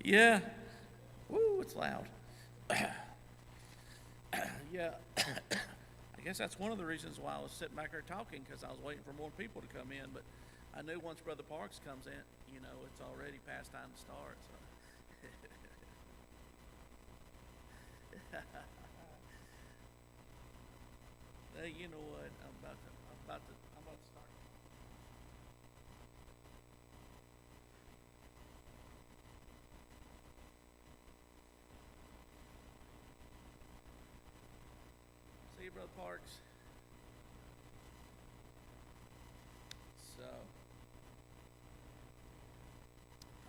Yeah. Woo, it's loud. Yeah. I guess that's one of the reasons why I was sitting back there talking because I was waiting for more people to come in. But I knew once Brother Parks comes in, it's already past time to start. So. Hey, you know what? I'm about to start. See you, Brother Parks. So, I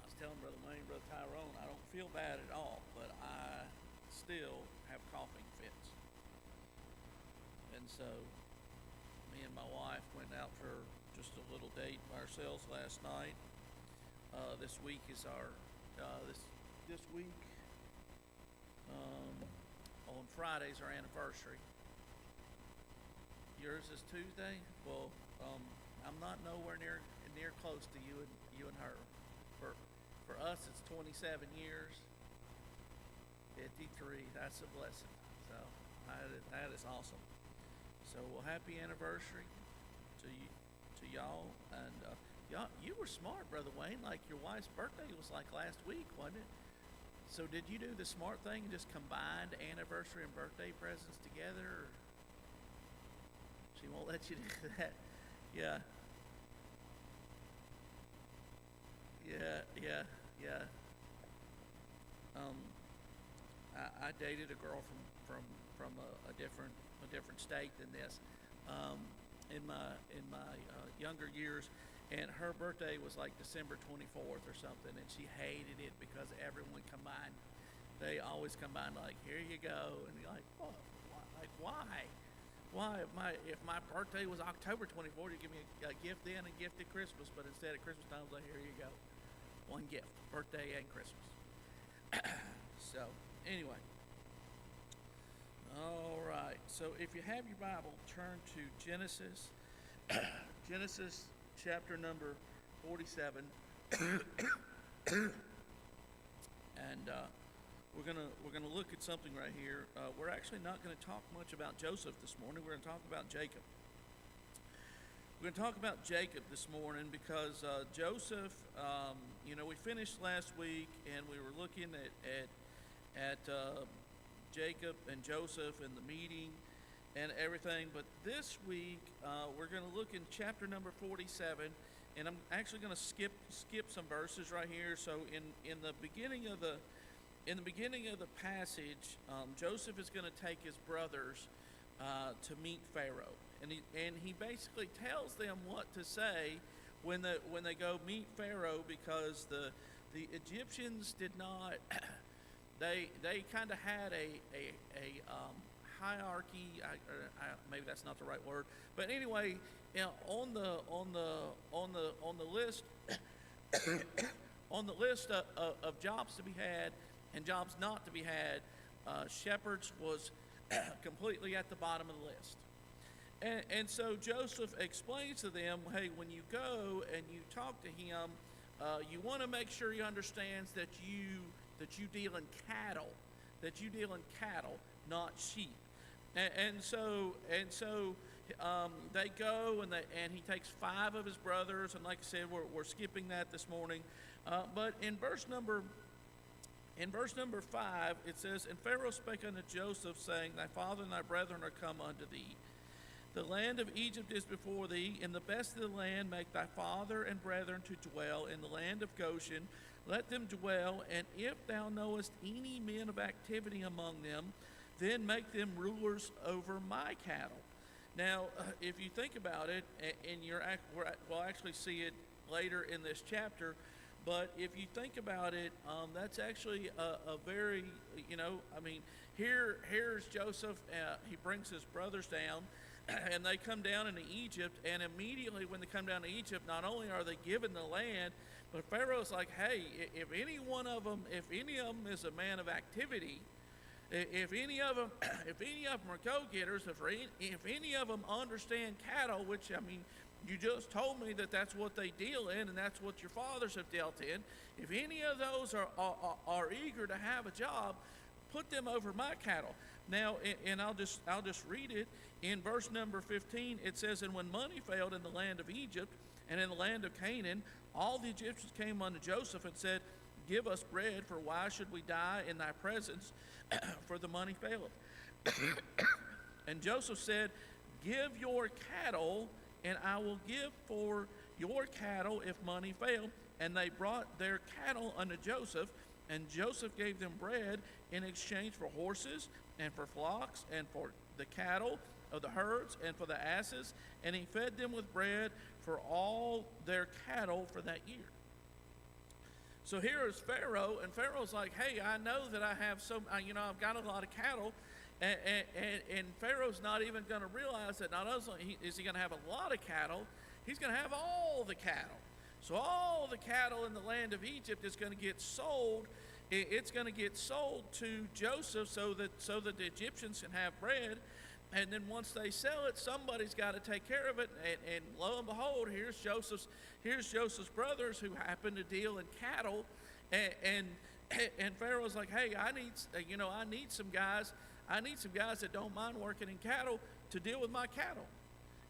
was telling Brother Wayne, Brother Tyrone, I don't feel bad at all, but I still have coughing fits. And so, me and my wife went out for just a little date by ourselves last night. This week is our this week on Friday's our anniversary. Yours is Tuesday. Well, I'm not nowhere near close to you and her. For us, it's 27 years. 53. That's a blessing. So that is awesome. So, well, happy anniversary to y'all, and y'all. You were smart, Brother Wayne. Like your wife's birthday was like last week, wasn't it? So, did you do the smart thing and just combined anniversary and birthday presents together? Or she won't let you do that. Yeah, yeah. Um, I dated a girl from a different state than this, um, in my younger years, and her birthday was like December 24th or something, and she hated it because everyone combined. They always combine like, here you go, and you're like, what? Like why? Why if my birthday was October 24th, you give me a gift then and gift at Christmas, but instead at Christmas time, it's like, here you go, one gift, birthday and Christmas. So anyway, all right. So if you have your Bible, turn to Genesis, Genesis chapter number 47, and we're gonna look at something right here. We're actually not going to talk much about Joseph this morning. We're going to talk about Jacob. We're going to talk about Jacob this morning because Joseph, we finished last week and we were looking at Jacob and Joseph and the meeting and everything. But this week we're going to look in chapter number 47, and I'm actually going to skip some verses right here. So in the beginning of the passage, Joseph is going to take his brothers to meet Pharaoh, and he basically tells them what to say when they go meet Pharaoh, because the Egyptians did not they kind of had a hierarchy. Maybe that's not the right word, but anyway, on the list on the list of jobs to be had and jobs not to be had, shepherds was completely at the bottom of the list. And so Joseph explains to them, hey, when you go and you talk to him, you want to make sure he understands that you deal in cattle, not sheep. And so they go and he takes 5 of his brothers, and like I said, we're skipping that this morning. But in verse number 5, it says, "And Pharaoh spake unto Joseph, saying, Thy father and thy brethren are come unto thee. The land of Egypt is before thee. In the best of the land make thy father and brethren to dwell. In the land of Goshen let them dwell. And if thou knowest any men of activity among them, then make them rulers over my cattle." Now, if you think about it, and we'll actually see it later in this chapter, but if you think about it, that's actually a very, here's Joseph. He brings his brothers down, and they come down into Egypt. And immediately when they come down to Egypt, not only are they given the land, but Pharaoh's like, hey, if any of them is a man of activity, if any of them are go-getters, if any of them understand cattle, which You just told me that that's what they deal in, and that's what your fathers have dealt in. If any of those are eager to have a job, put them over my cattle. Now, and I'll just read it. In verse number 15, it says, "And when money failed in the land of Egypt and in the land of Canaan, all the Egyptians came unto Joseph and said, Give us bread, for why should we die in thy presence? For the money faileth. And Joseph said, Give your cattle, and I will give for your cattle if money fail. And they brought their cattle unto Joseph, and Joseph gave them bread in exchange for horses, and for flocks, and for the cattle of the herds, and for the asses. And he fed them with bread for all their cattle for that year." So here is Pharaoh, and Pharaoh's like, "Hey, I know that I have I've got a lot of cattle," and Pharaoh's not even going to realize that not only is he going to have a lot of cattle, he's going to have all the cattle. So all the cattle in the land of Egypt is going to get sold. It's going to get sold to Joseph so that the Egyptians can have bread. And then once they sell it, somebody's got to take care of it. And lo and behold, here's Joseph's brothers who happen to deal in cattle. And Pharaoh's like, "Hey, I need some guys that don't mind working in cattle to deal with my cattle."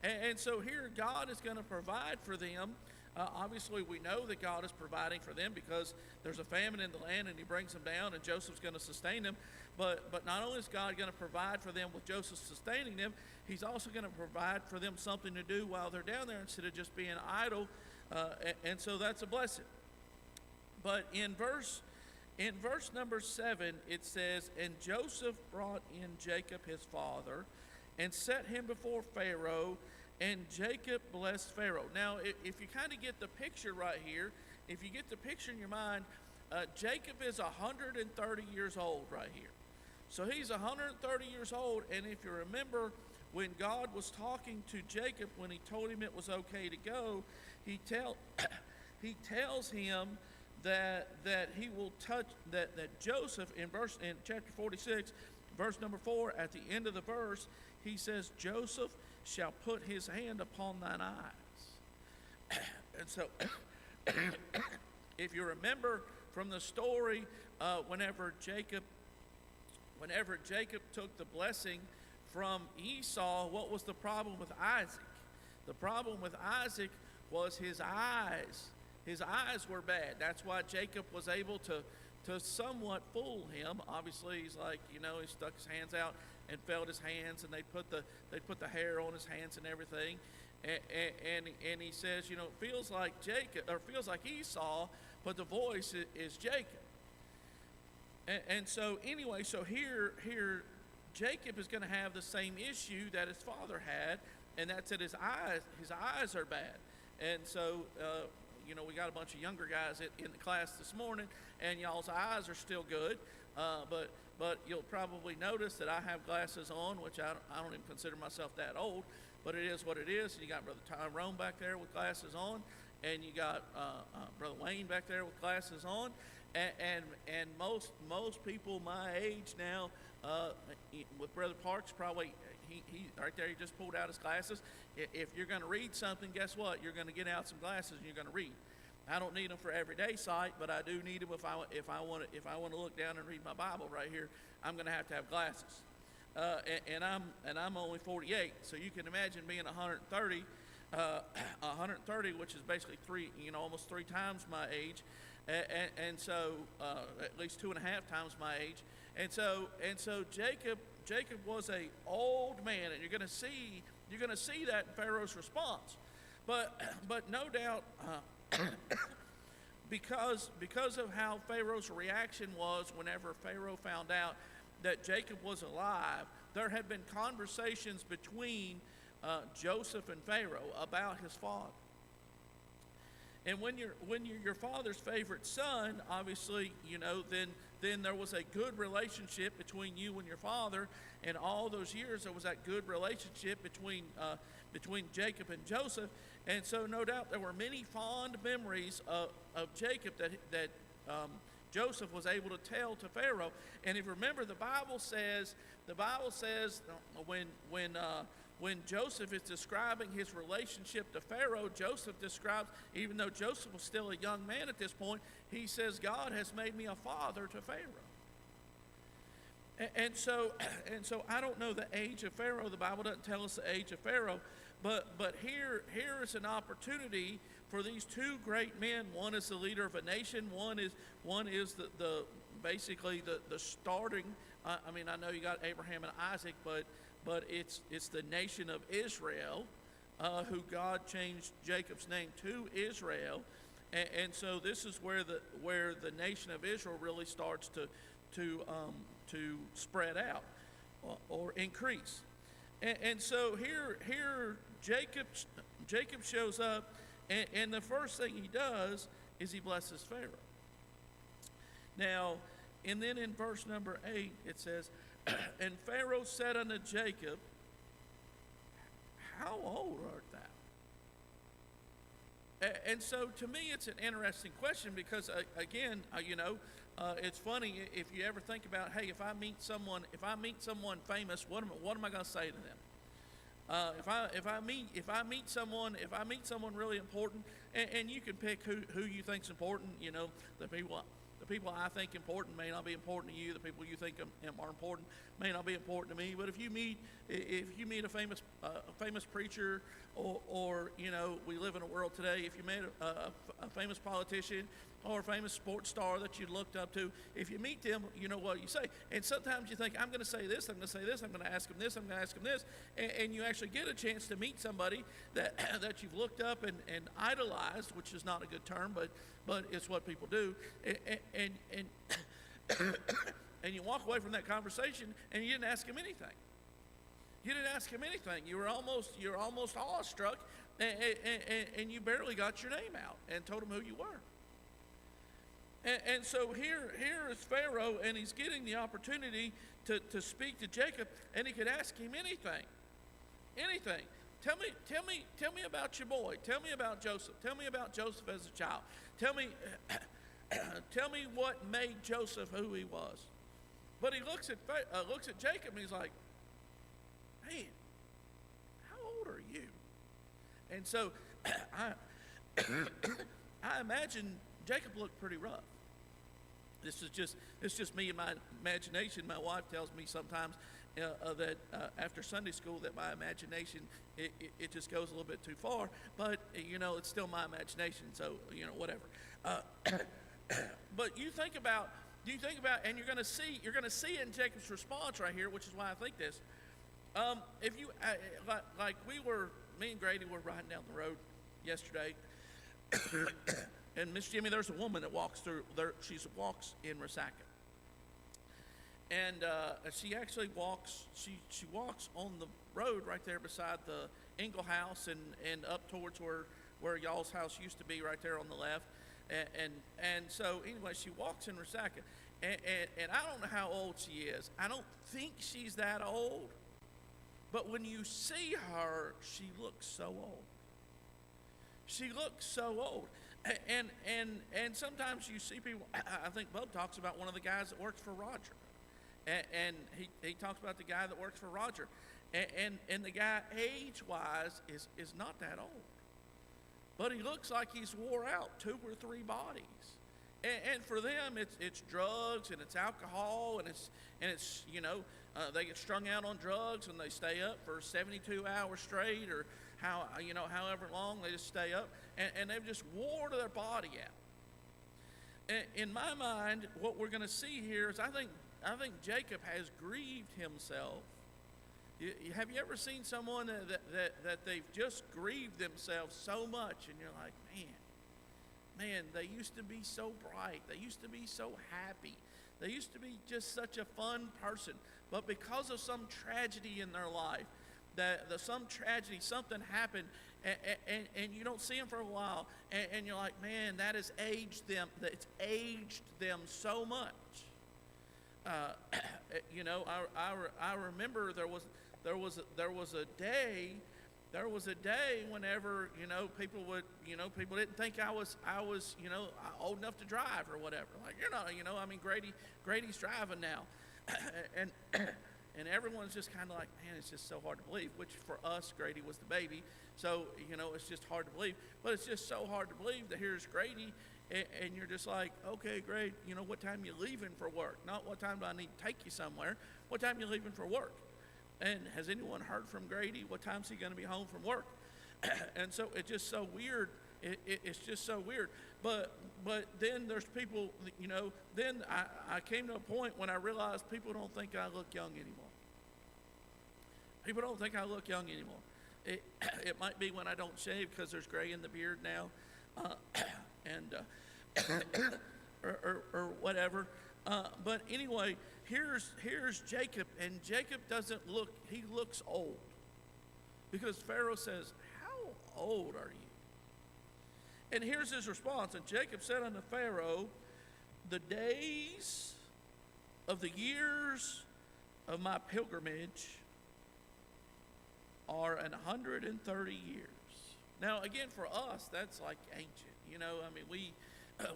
And so here God is going to provide for them. Obviously, we know that God is providing for them because there's a famine in the land, and he brings them down, and Joseph's going to sustain them. But not only is God going to provide for them with Joseph sustaining them, he's also going to provide for them something to do while they're down there instead of just being idle. And so that's a blessing. But in verse number 7, it says, "And Joseph brought in Jacob his father, and set him before Pharaoh, and Jacob blessed Pharaoh." Now, if you kind of get the picture right here, if you get the picture in your mind, Jacob is 130 years old right here. So he's 130 years old, and if you remember, when God was talking to Jacob, when he told him it was okay to go, he tells him that he will touch that Joseph in chapter 46, verse number 4, at the end of the verse, he says, "Joseph shall put his hand upon thine eyes." And so, if you remember from the story, whenever Jacob took the blessing from Esau, what was the problem with Isaac? The problem with Isaac was his eyes. His eyes were bad. That's why Jacob was able to somewhat fool him. Obviously, he's like, he stuck his hands out and felt his hands, and they put the hair on his hands and everything. And he says, it feels like Esau, but the voice is Jacob. And so anyway, so here Jacob is going to have the same issue that his father had, and that's that his eyes are bad. And so we got a bunch of younger guys in the class this morning, and y'all's eyes are still good, but you'll probably notice that I have glasses on, which I don't even consider myself that old, but it is what it is. You got Brother Tyrone back there with glasses on, and you got Brother Wayne back there with glasses on, and most people my age now, with Brother Parks, probably he right there, he just pulled out his glasses. If you're going to read something, guess what? You're going to get out some glasses and you're going to read. I don't need them for everyday sight, but I do need them if I want to look down and read my Bible right here. I'm going to have glasses, and I'm only 48, so you can imagine being 130, which is basically almost 3 times my age, and so at least 2.5 times my age, and so Jacob was a old man, and you're going to see that in Pharaoh's response, but no doubt. Because of how Pharaoh's reaction was whenever Pharaoh found out that Jacob was alive, there had been conversations between Joseph and Pharaoh about his father. And when you're your father's favorite son, obviously, then there was a good relationship between you and your father, and all those years there was that good relationship between Jacob and Joseph. And so no doubt there were many fond memories of Jacob that Joseph was able to tell to Pharaoh. And if you remember, the Bible says when when Joseph is describing his relationship to Pharaoh, Joseph describes, even though Joseph was still a young man at this point, he says, God has made me a father to Pharaoh. And so I don't know the age of Pharaoh. The Bible doesn't tell us the age of Pharaoh, but here is an opportunity for these two great men. One is the leader of a nation. One is the basically the starting. I mean, I know you got Abraham and Isaac, but it's the nation of Israel, who God changed Jacob's name to Israel, and so this is where the nation of Israel really starts to spread out or increase. And so here Jacob shows up, and the first thing he does is he blesses Pharaoh. Now, and then in verse number 8 it says, and Pharaoh said unto Jacob, how old art thou? And so to me it's an interesting question, because again, it's funny if you ever think about, hey, if I meet someone famous, what am I going to say to them? If I meet someone really important, and you can pick who you think's important. The people I think important may not be important to you. The people you think are important may not be important to me. But if you meet a famous preacher, or we live in a world today, if you met a famous politician or a famous sports star that you looked up to, if you meet them, you know what you say. And sometimes you think, I'm going to say this, I'm going to say this, I'm going to ask him this, I'm going to ask him this, and you actually get a chance to meet somebody that you've looked up and idolized, which is not a good term, but it's what people do, and and you walk away from that conversation and you didn't ask him anything. You didn't ask him anything. You're almost awestruck, and you barely got your name out and told him who you were. And so here is Pharaoh, and he's getting the opportunity to speak to Jacob, and he could ask him anything. Tell me about your boy. Tell me about Joseph. Tell me about Joseph as a child. Tell me what made Joseph who he was. But he looks at Jacob, and he's like, man, how old are you? And so I imagine Jacob looked pretty rough. This is just me and my imagination. My wife tells me sometimes that after Sunday school that my imagination it just goes a little bit too far. But it's still my imagination, so whatever. But you think about, and you're going to see in Jacob's response right here, which is why I think this. If you me and Grady were riding down the road yesterday. And Miss Jimmy, there's a woman that walks through there. She walks in Resaca, and she actually walks. She walks on the road right there beside the Engel house, and up towards where y'all's house used to be, right there on the left. And so anyway, she walks in Resaca, and I don't know how old she is. I don't think she's that old, but when you see her, she looks so old. She looks so old. And sometimes you see people. I think Bub talks about one of the guys that works for Roger, and he talks about the guy that works for Roger, and the guy age-wise is not that old, but he looks like he's wore out 2 or 3 bodies, and for them it's drugs and it's alcohol and it's they get strung out on drugs and they stay up for 72 hours straight, or however long they just stay up, and they've just wore their body out. In my mind, what we're going to see here is I think Jacob has grieved himself. Have you ever seen someone that they've just grieved themselves so much, and you're like, man, they used to be so bright, they used to be so happy, they used to be just such a fun person, but because of some tragedy in their life, something happened, and you don't see them for a while, and you're like, man, that has aged them. It's aged them so much. I remember there was a day whenever people didn't think I was old enough to drive or whatever. Like, you're not, Grady's driving now, And everyone's just kind of like, man, it's just so hard to believe, which for us, Grady was the baby. So, it's just hard to believe. But it's just so hard to believe that here's Grady, and you're just like, okay, great, what time you leaving for work? Not what time do I need to take you somewhere. What time you leaving for work? And has anyone heard from Grady? What time's he going to be home from work? And so it's just so weird. It's just so weird. But then there's people, then I came to a point when I realized people don't think I look young anymore. People don't think I look young anymore. It might be when I don't shave because there's gray in the beard now, or whatever. But anyway, here's Jacob, and Jacob doesn't look, he looks old. Because Pharaoh says, how old are you? And here's his response. And Jacob said unto Pharaoh, the days of the years of my pilgrimage are 130 years. Now, again, for us, that's like ancient.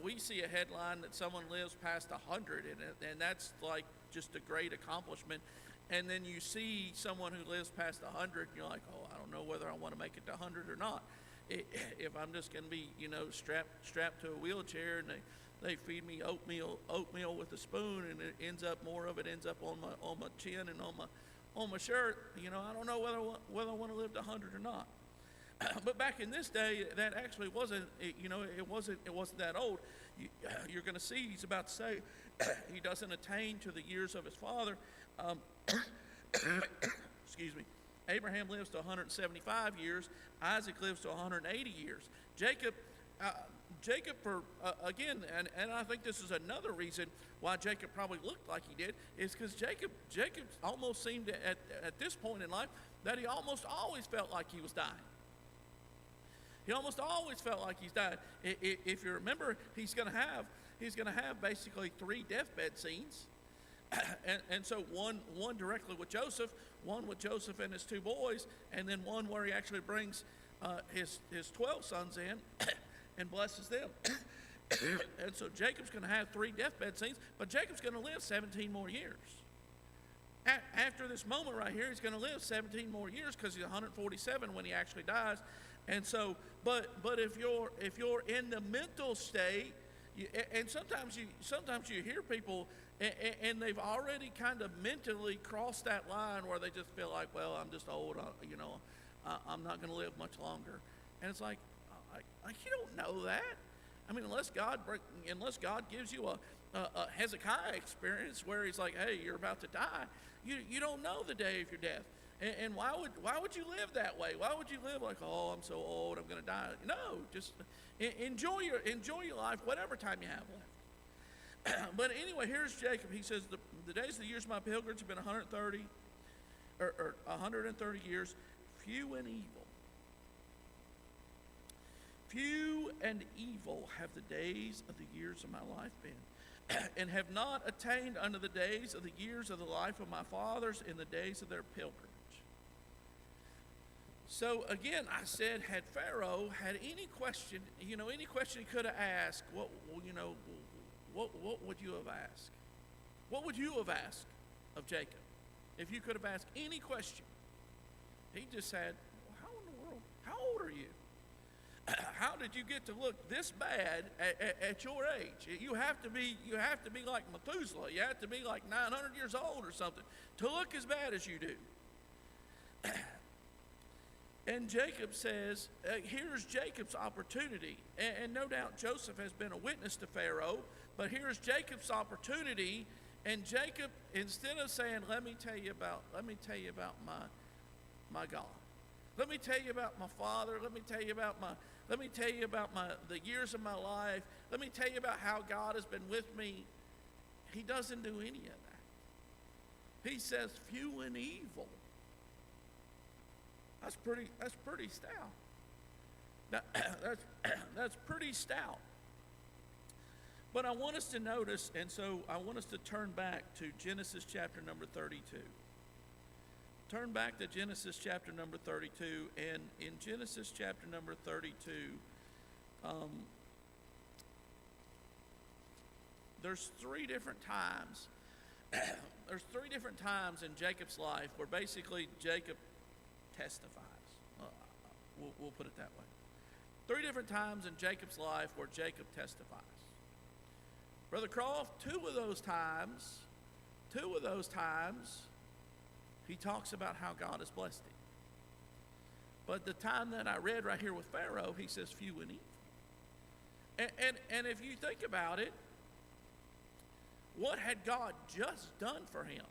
We see a headline that someone lives past 100, and that's like just a great accomplishment. And then you see someone who lives past 100, and you're like, oh, I don't know whether I want to make it to 100 or not. If I'm just going to be, strapped to a wheelchair, and they feed me oatmeal with a spoon, and more of it ends up on my chin and on my shirt. I don't know whether I want to live to 100 or not. But back in this day, that actually wasn't. It wasn't that old. You're going to see he's about to say he doesn't attain to the years of his father. Excuse me. Abraham lives to 175 years. Isaac lives to 180 years. Jacob, again, and I think this is another reason why Jacob probably looked like he did, is because Jacob almost seemed to, at this point in life, that he almost always felt like he was dying. He almost always felt like he's dying. If you remember, he's going to have basically 3 deathbed scenes. And so one directly with Joseph, one with Joseph and his 2 boys, and then one where he actually brings his 12 sons in and blesses them. And so Jacob's going to have 3 deathbed scenes, but Jacob's going to live 17 more years. After this moment right here, he's going to live 17 more years because he's 147 when he actually dies. And so, but if you're in the mental state, and sometimes you hear people, and they've already kind of mentally crossed that line where they just feel like, well, I'm just old, I'm not going to live much longer. And it's like you don't know that. I mean, unless God gives you a Hezekiah experience where he's like, hey, you're about to die, you don't know the day of your death. And why would you live that way? Why would you live like, oh, I'm so old, I'm going to die? No, just enjoy your life, whatever time you have left. But anyway, here's Jacob. He says, the days of the years of my pilgrimage have been 130 years, few and evil. Few and evil have the days of the years of my life been, and have not attained unto the days of the years of the life of my fathers in the days of their pilgrimage. So again, I said, had Pharaoh had any question he could have asked, what would you have asked? What would you have asked of Jacob if you could have asked any question? He just said, well, how in the world? How old are you? How did you get to look this bad at your age? You have to be like Methuselah. You have to be like 900 years old or something to look as bad as you do. And Jacob says, here's Jacob's opportunity. And no doubt Joseph has been a witness to Pharaoh, but here's Jacob's opportunity. And Jacob, instead of saying, let me tell you about my God. Let me tell you about my father. Let me tell you about the years of my life. Let me tell you about how God has been with me. He doesn't do any of that. He says, few and evil. That's pretty stout. That's pretty stout. But I want us to notice, and so I want us to turn back to Genesis chapter number 32. Turn back to Genesis chapter number 32, and in Genesis chapter number 32, there's 3 different times there's three different times in Jacob's life where basically Jacob testifies. We'll put it that way. Three different times in Jacob's life where Jacob testifies. Brother Croft, two of those times, he talks about how God has blessed him. But the time that I read right here with Pharaoh, he says few and evil. And if you think about it, what had God just done for him?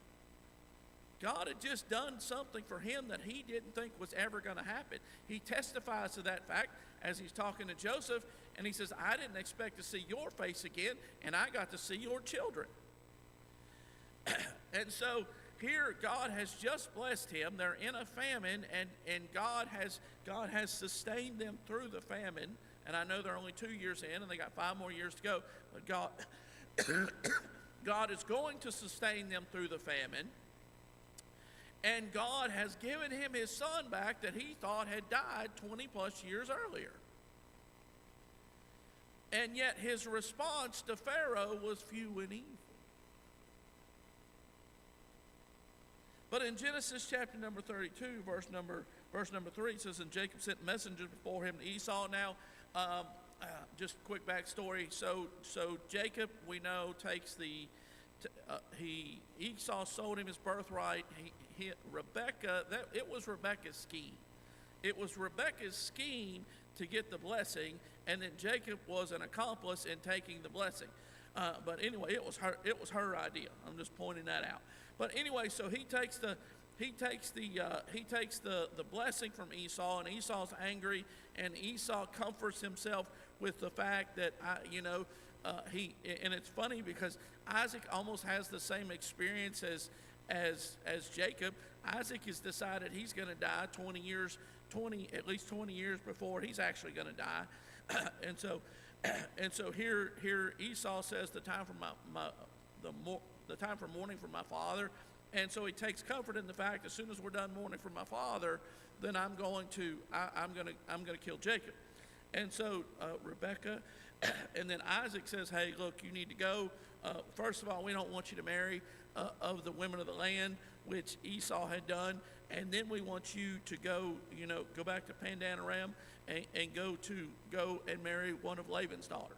God had just done something for him that he didn't think was ever going to happen. He testifies to that fact as he's talking to Joseph, and he says, I didn't expect to see your face again, and I got to see your children. And so here God has just blessed him. They're in a famine, and God has sustained them through the famine. And I know they're only 2 years in, and they got 5 more years to go. But God is going to sustain them through the famine. And God has given him his son back that he thought had died 20 plus years earlier. And yet his response to Pharaoh was few and evil. But in Genesis chapter number 32, verse number 3, it says, and Jacob sent messengers before him to Esau. Now, just a quick backstory. So Jacob, we know, takes Esau sold him his birthright. Rebekah, it was Rebekah's scheme. It was Rebekah's scheme to get the blessing, and then Jacob was an accomplice in taking the blessing. But anyway, it was her idea. I'm just pointing that out. But anyway, so he takes the blessing from Esau, and Esau's angry, and Esau comforts himself with the fact that and it's funny because Isaac almost has the same experience as Jacob. Isaac has decided he's going to die at least 20 years before he's actually going to die. and so here Esau says the time for mourning for my father. And so he takes comfort in the fact as soon as we're done mourning for my father, then I'm going to kill Jacob. And so Rebekah and then Isaac says, hey, look, you need to go. First of all, we don't want you to marry of the women of the land, which Esau had done. And then we want you to go back to Pandan Aram and go and marry one of Laban's daughters.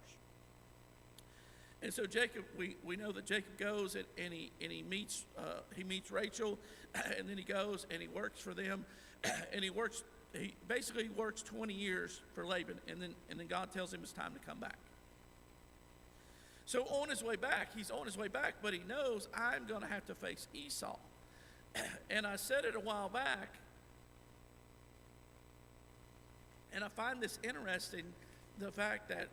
And so Jacob, we know that Jacob goes and he meets Rachel, and then he goes and he works for them, and he basically works 20 years for Laban, and then God tells him it's time to come back. So he's on his way back, but he knows I'm going to have to face Esau. And I said it a while back, and I find this interesting, the fact that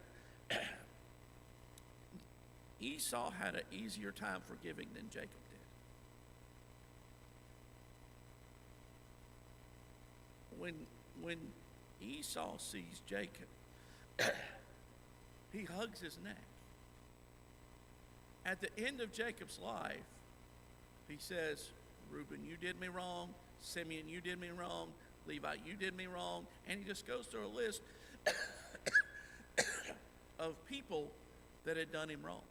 Esau had an easier time forgiving than Jacob did. When Esau sees Jacob, he hugs his neck. At the end of Jacob's life, he says, Reuben, you did me wrong. Simeon, you did me wrong. Levi, you did me wrong. And he just goes through a list of people that had done him wrong.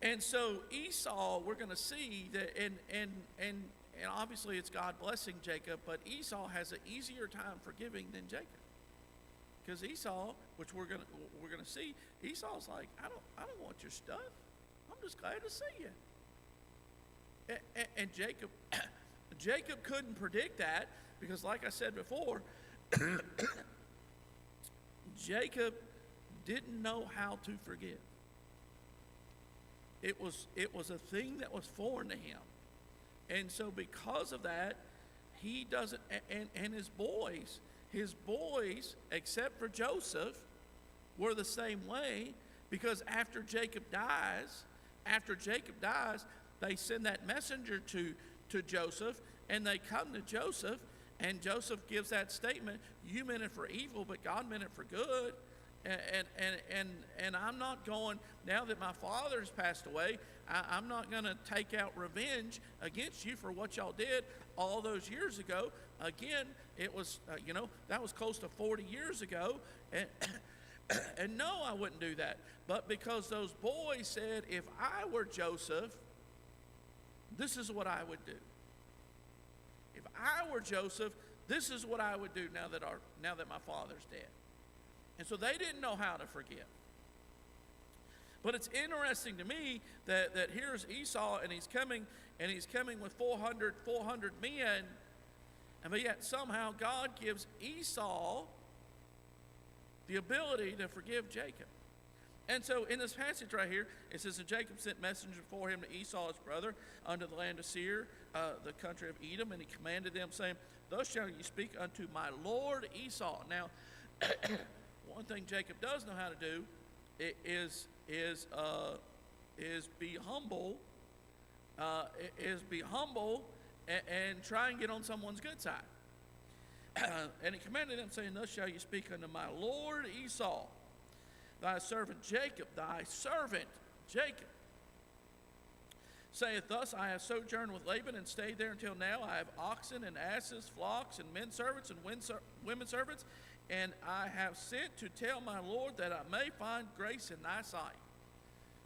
And so Esau, we're going to see that, and obviously it's God blessing Jacob, but Esau has an easier time forgiving than Jacob, because Esau, which we're gonna see, Esau's like, I don't want your stuff. I'm just glad to see you. And Jacob couldn't predict that, because like I said before, Jacob didn't know how to forgive. It was a thing that was foreign to him. And so because of that, he doesn't, and his boys, except for Joseph, were the same way, because after Jacob dies, they send that messenger to Joseph, and they come to Joseph, and Joseph gives that statement, you meant it for evil, but God meant it for good. And I'm not going, now that my father has passed away, I'm not going to take out revenge against you for what y'all did all those years ago. Again, it was, that was close to 40 years ago. And no, I wouldn't do that. But because those boys said, if I were Joseph, this is what I would do. If I were Joseph, this is what I would do now that my father's dead. And so they didn't know how to forgive. But it's interesting to me that here's Esau, and he's coming with 400 men, and yet somehow God gives Esau the ability to forgive Jacob. And so in this passage right here, it says, and Jacob sent messengers before him to Esau his brother unto the land of Seir, the country of Edom, and he commanded them, saying, thus shall ye speak unto my lord Esau. Now, one thing Jacob does know how to do is be humble, and try and get on someone's good side. And he commanded them, saying, thus shall you speak unto my lord Esau, thy servant Jacob, saith thus, I have sojourned with Laban and stayed there until now. I have oxen and asses, flocks, and men servants and women servants, and I have sent to tell my Lord that I may find grace in thy sight.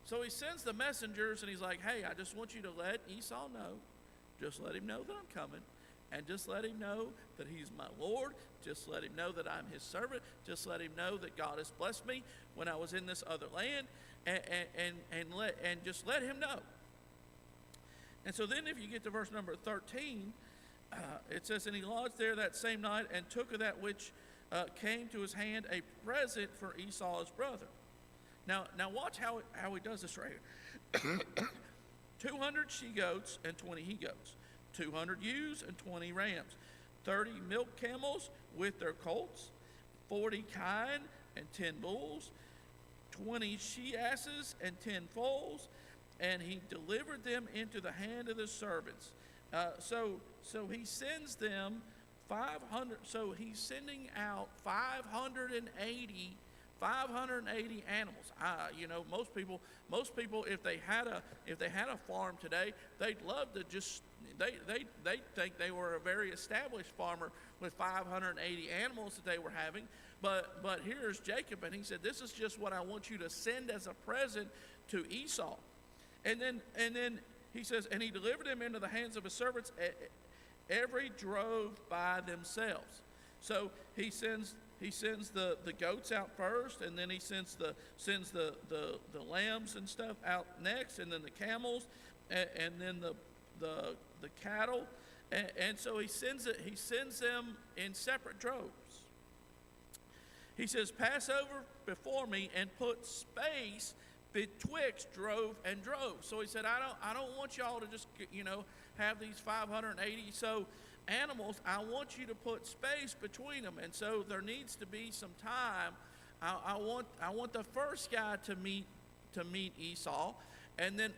So he sends the messengers, and he's like, hey, I just want you to let Esau know. Just let him know that I'm coming. And just let him know that he's my Lord. Just let him know that I'm his servant. Just let him know that God has blessed me when I was in this other land. And just let him know. And so then if you get to verse number 13, it says, and he lodged there that same night, and took of that which came to his hand a present for Esau his brother. Now watch how he does this right here. 200 she-goats and 20 he-goats, 200 ewes and 20 rams, 30 milk camels with their colts, 40 kine and 10 bulls, 20 she-asses and 10 foals, and he delivered them into the hand of the servants. So he sends them 500. So he's sending out 580 animals. Most people, if they had a farm today, they'd love to just. They think they were a very established farmer with 580 animals that they were having. But here's Jacob, and he said, "This is just what I want you to send as a present to Esau." And then he says, and he delivered them into the hands of his servants, every drove by themselves. So he sends the goats out first, and then he sends the lambs and stuff out next, and then the camels, and then the cattle, and so he sends them in separate droves. He says, "Pass over before me and put space betwixt drove and drove." So he said, I don't want y'all to just have these 580 so animals. I want you to put space between them, and so there needs to be some time. I want the first guy to meet Esau, and then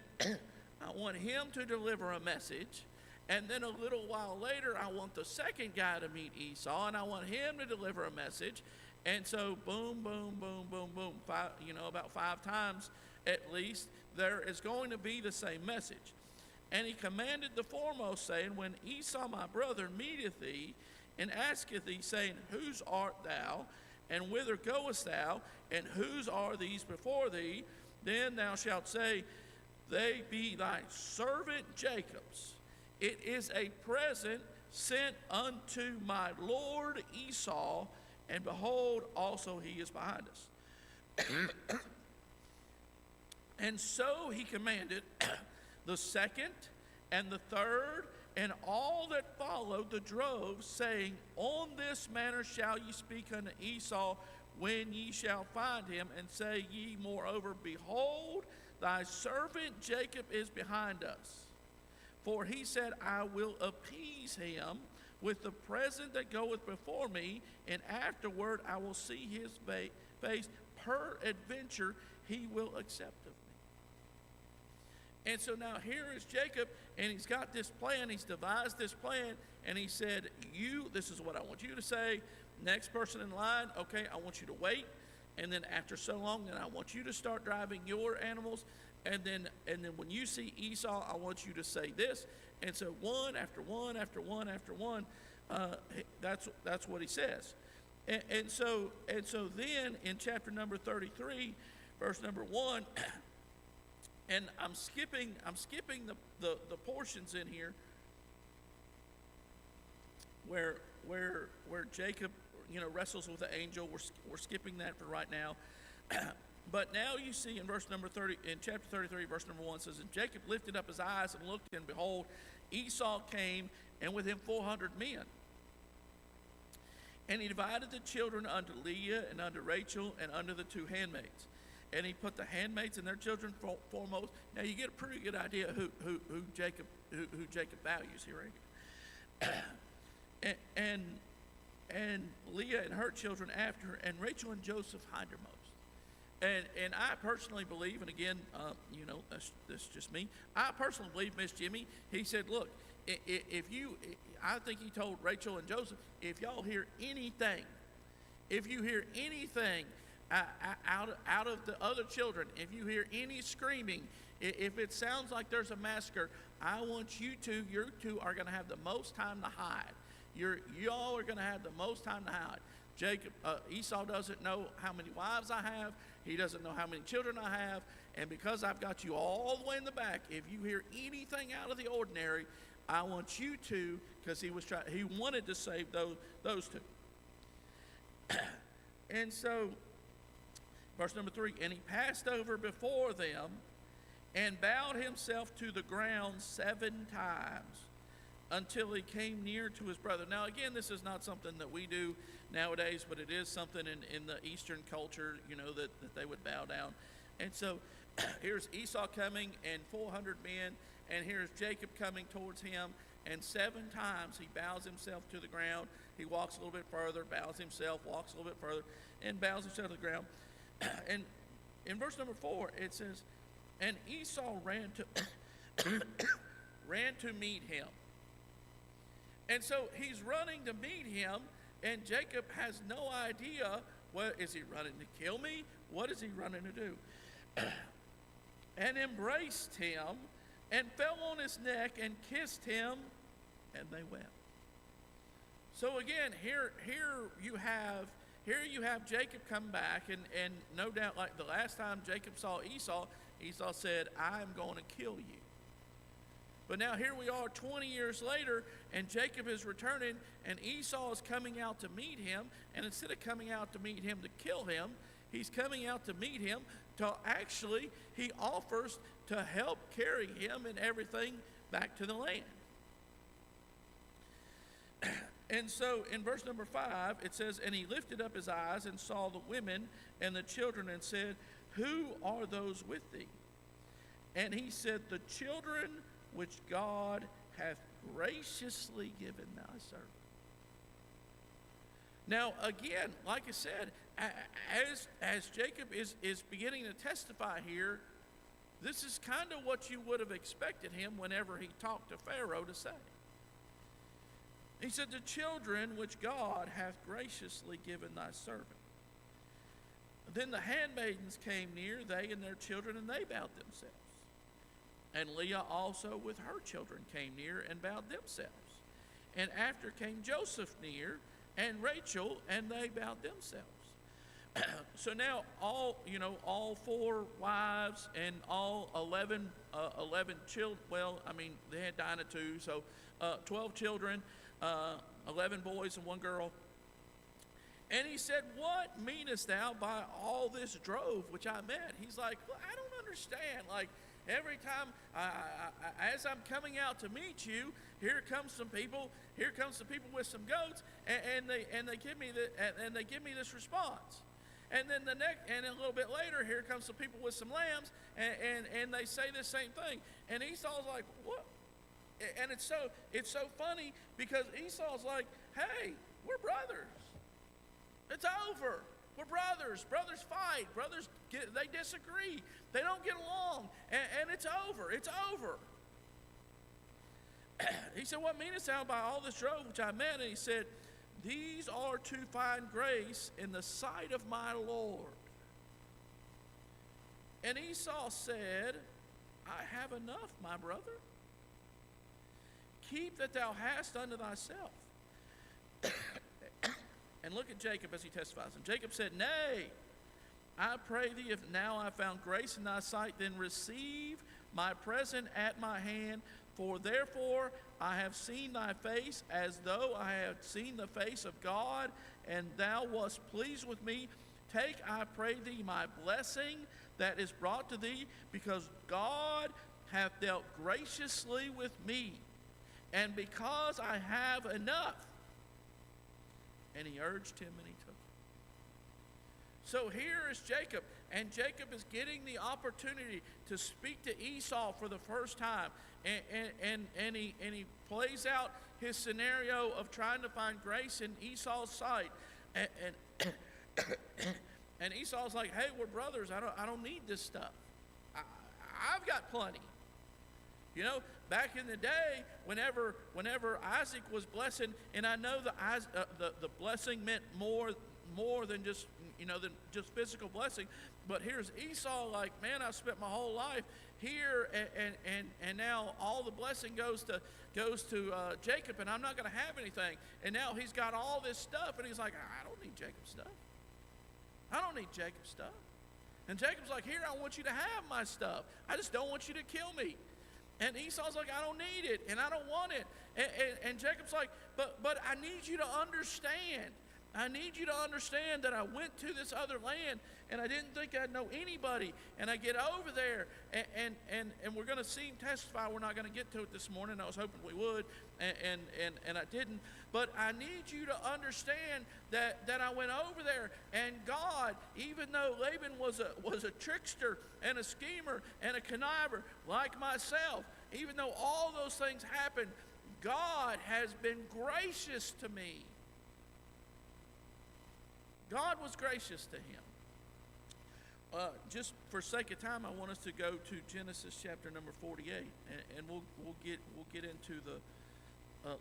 I want him to deliver a message, and then a little while later I want the second guy to meet Esau, and I want him to deliver a message. And so boom, boom, boom, boom, boom, about 5 times at least, there is going to be the same message. And he commanded the foremost, saying, when Esau my brother meeteth thee, and asketh thee, saying, whose art thou, and whither goest thou, and whose are these before thee? Then thou shalt say, they be thy servant Jacob's. It is a present sent unto my lord Esau, and behold, also he is behind us. And so he commanded the second and the third and all that followed the drove, saying, on this manner shall ye speak unto Esau when ye shall find him, and say ye moreover, behold, thy servant Jacob is behind us. For he said, I will appease him with the present that goeth before me, and afterward I will see his face. Peradventure he will accept of me. And so now here is Jacob, and he's got this plan. He's devised this plan, and he said, this is what I want you to say. Next person in line, okay, I want you to wait. And then after so long, then I want you to start driving your animals. And then when you see Esau, I want you to say this. And so one after one after one after one, that's what he says. And so then in chapter number 33, verse number 1, and I'm skipping the portions in here where Jacob, wrestles with the angel. We're skipping that for right now. But now you see in verse number 30, in chapter 33, verse number 1 says, and Jacob lifted up his eyes and looked, and behold, Esau came, and with him 400 men. And he divided the children unto Leah and unto Rachel and unto the two handmaids. And he put the handmaids and their children foremost. Now you get a pretty good idea who Jacob values here, ain't you? and Leah and her children after, and Rachel and Joseph hindermost. And I personally believe, and again, that's just me. I personally believe, Miss Jimmy, he said, look, I think he told Rachel and Joseph, if y'all hear anything, out of the other children, if you hear any screaming, if it sounds like there's a massacre, I want you two are going to have the most time to hide. Y'all are going to have the most time to hide. Esau doesn't know how many wives I have. He doesn't know how many children I have. And because I've got you all the way in the back, if you hear anything out of the ordinary, I want you to, because he wanted to save those two. And so, verse number 3, and he passed over before them and bowed himself to the ground 7 times until he came near to his brother. Now, again, this is not something that we do nowadays, but it is something in the Eastern culture, that they would bow down. And so here's Esau coming and 400 men, and here's Jacob coming towards him, and 7 times he bows himself to the ground. He walks a little bit further, bows himself, walks a little bit further, and bows himself to the ground. And in verse number 4, it says, and Esau ran to meet him. And so he's running to meet him, and Jacob has no idea, is he running to kill me? What is he running to do? And embraced him, and fell on his neck, and kissed him, and they wept. So again, here you have Jacob come back, and no doubt, like the last time Jacob saw Esau said, I'm going to kill you. But now here we are 20 years later, and Jacob is returning, and Esau is coming out to meet him, and instead of coming out to meet him to kill him, he's coming out to meet him to actually, he offers to help carry him and everything back to the land. And so in verse number 5, it says, and he lifted up his eyes and saw the women and the children and said, who are those with thee? And he said, the children which God hath graciously given thy servant. Now, again, like I said, as Jacob is beginning to testify here, this is kind of what you would have expected him whenever he talked to Pharaoh to say. He said, the children which God hath graciously given thy servant. Then the handmaidens came near, they and their children, and they bowed themselves. And Leah also with her children came near and bowed themselves. And after came Joseph near, and Rachel, and they bowed themselves. So now all 4 wives and all 11 children, they had Dinah too, so 12 children, 11 boys and 1 girl. And he said, what meanest thou by all this drove which I met? He's like, well, I don't understand. Like, every time as I'm coming out to meet you, here comes some people with some goats, and they give me this response. And then and a little bit later, here comes some people with some lambs, and they say the same thing. And Esau's like, what? And it's so funny because Esau's like, hey, we're brothers. It's over. We're brothers. Brothers fight. Brothers they disagree. They don't get along, and it's over. It's over. He said, what meanest thou by all this drove which I met? And he said, these are to find grace in the sight of my Lord. And Esau said, I have enough, my brother. Keep that thou hast unto thyself. And look at Jacob as he testifies. And Jacob said, Nay, I pray thee, if now I found grace in thy sight, then receive my present at my hand. For therefore I have seen thy face, as though I had seen the face of God, and thou wast pleased with me. Take, I pray thee, my blessing that is brought to thee, because God hath dealt graciously with me, and because I have enough. And he urged him, and he took him. So here is Jacob, and Jacob is getting the opportunity to speak to Esau for the first time, and he plays out his scenario of trying to find grace in Esau's sight, and Esau's like, hey, we're brothers. I don't need this stuff. I've got plenty. You know, back in the day, whenever Isaac was blessing, and I know the blessing meant more than just physical blessing, but here's Esau like, man, I've spent my whole life here, and now all the blessing goes to Jacob, and I'm not going to have anything. And now he's got all this stuff, and he's like, I don't need Jacob's stuff. I don't need Jacob's stuff. And Jacob's like, here, I want you to have my stuff. I just don't want you to kill me. And Esau's like, I don't need it, and I don't want it. And Jacob's like, but I need you to understand. I need you to understand that I went to this other land, and I didn't think I'd know anybody. And I get over there, and we're going to see him testify. We're not going to get to it this morning. I was hoping we would, and I didn't. But I need you to understand that I went over there, and God, even though Laban was a trickster and a schemer and a conniver like myself, even though all those things happened, God has been gracious to me. God was gracious to him. Just for sake of time, I want us to go to Genesis chapter number 48, and we'll get into the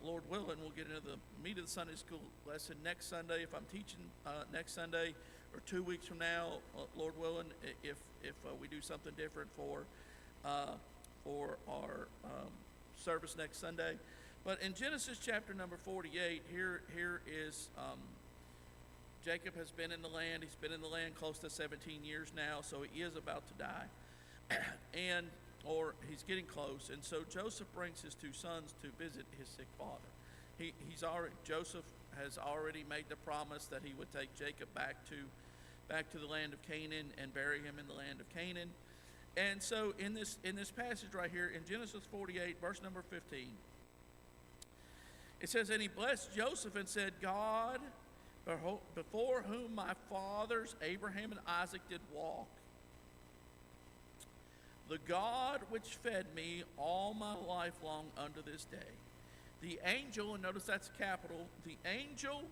Lord willing, we'll get into the meat of the Sunday school lesson next Sunday. If I'm teaching next Sunday or 2 weeks from now, Lord willing, if we do something different for our service next Sunday. But in Genesis chapter number 48, here is Jacob has been in the land. He's been in the land close to 17 years now, so he is about to die, or he's getting close. And so Joseph brings his two sons to visit his sick father. Joseph has already made the promise that he would take Jacob back to the land of Canaan and bury him in the land of Canaan. And so in this passage right here in Genesis 48, verse number 15, it says, and he blessed Joseph and said, God, before whom my fathers Abraham and Isaac did walk, the God which fed me all my life long unto this day, the angel, and notice that's capital, the angel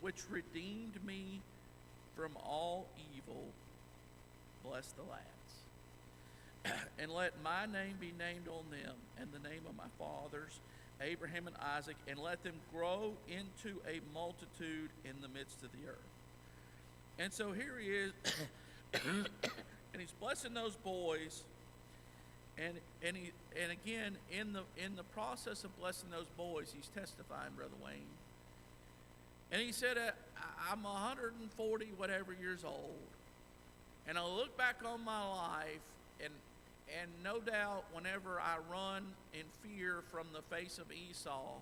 which redeemed me from all evil, bless the lads. And let my name be named on them, and the name of my fathers Abraham and Isaac, and let them grow into a multitude in the midst of the earth. And so here he is, and he's blessing those boys, and again in the process of blessing those boys, he's testifying, Brother Wayne. And he said, I'm 140 whatever years old, and I look back on my life, and no doubt whenever I run in fear from the face of Esau,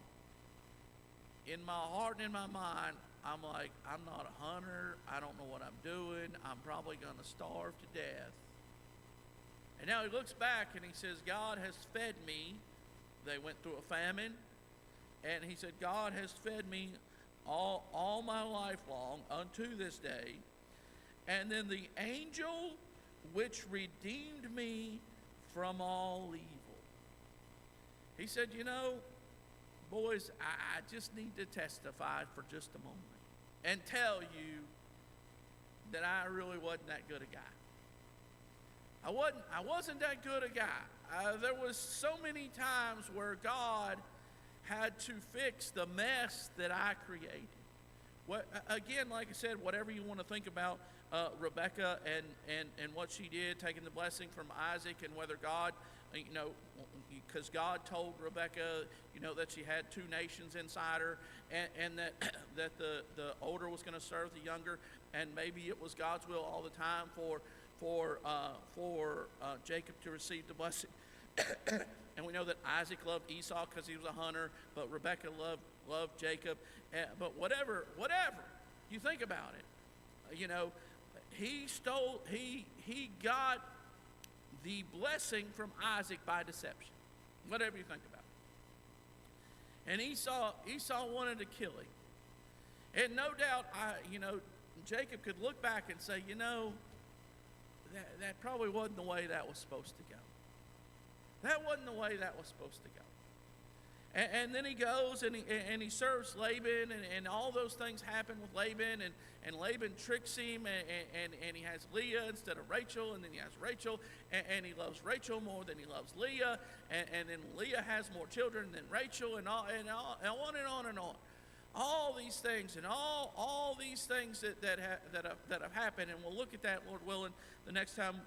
in my heart and in my mind, I'm like, I'm not a hunter. I don't know what I'm doing. I'm probably going to starve to death. And now he looks back and he says, God has fed me. They went through a famine. And he said, God has fed me all my life long unto this day. And then the angel which redeemed me from all evil. He said, boys, I just need to testify for just a moment and tell you that I really wasn't that good a guy. I wasn't that good a guy. There was so many times where God had to fix the mess that I created. Again, like I said, whatever you want to think about Rebecca and what she did, taking the blessing from Isaac, and whether God because God told Rebekah, that she had two nations inside her, and that that the older was going to serve the younger, and maybe it was God's will all the time for Jacob to receive the blessing. And we know that Isaac loved Esau because he was a hunter, but Rebekah loved Jacob. But whatever you think about it, he got the blessing from Isaac by deception. Whatever you think about it. And Esau wanted to kill him. And no doubt, Jacob could look back and say, that probably wasn't the way that was supposed to go. That wasn't the way that was supposed to go. And then he goes and he serves Laban, and all those things happen with Laban, and Laban tricks him, and he has Leah instead of Rachel, and then he has Rachel, and he loves Rachel more than he loves Leah, and then Leah has more children than Rachel, and on and on and on. All these things and all these things that have happened, and we'll look at that, Lord willing, the next time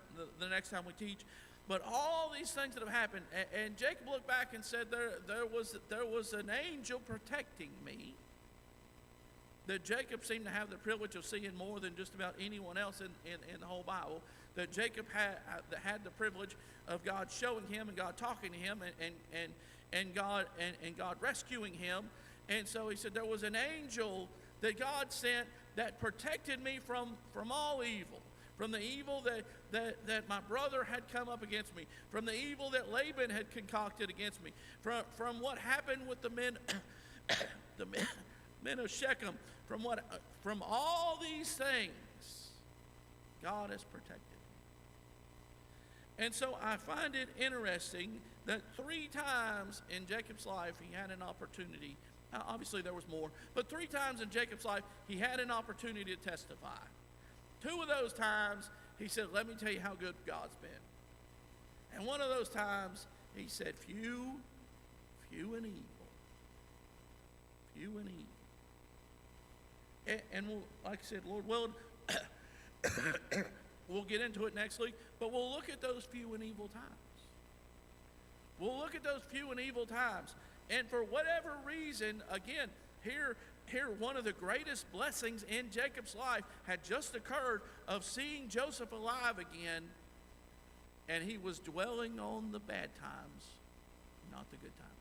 we teach. But all these things that have happened, and Jacob looked back and said, there was an angel protecting me. That Jacob seemed to have the privilege of seeing more than just about anyone else in the whole Bible. That Jacob had the privilege of God showing him and God talking to him and God rescuing him. And so he said there was an angel that God sent that protected me from all evil. From the evil that my brother had come up against me, from the evil that Laban had concocted against me, from what happened with the men, the men of Shechem, from all these things, God has protected me. And so I find it interesting that 3 times in Jacob's life he had an opportunity. Now, obviously there was more, but 3 times in Jacob's life he had an opportunity to testify. 2 of those times, he said, let me tell you how good God's been. And one of those times, he said, few and evil. Few and evil. And we'll, like I said, Lord willing, we'll get into it next week, but we'll look at those few and evil times. We'll look at those few and evil times. And for whatever reason, again, here one of the greatest blessings in Jacob's life had just occurred of seeing Joseph alive again, and he was dwelling on the bad times, not the good times.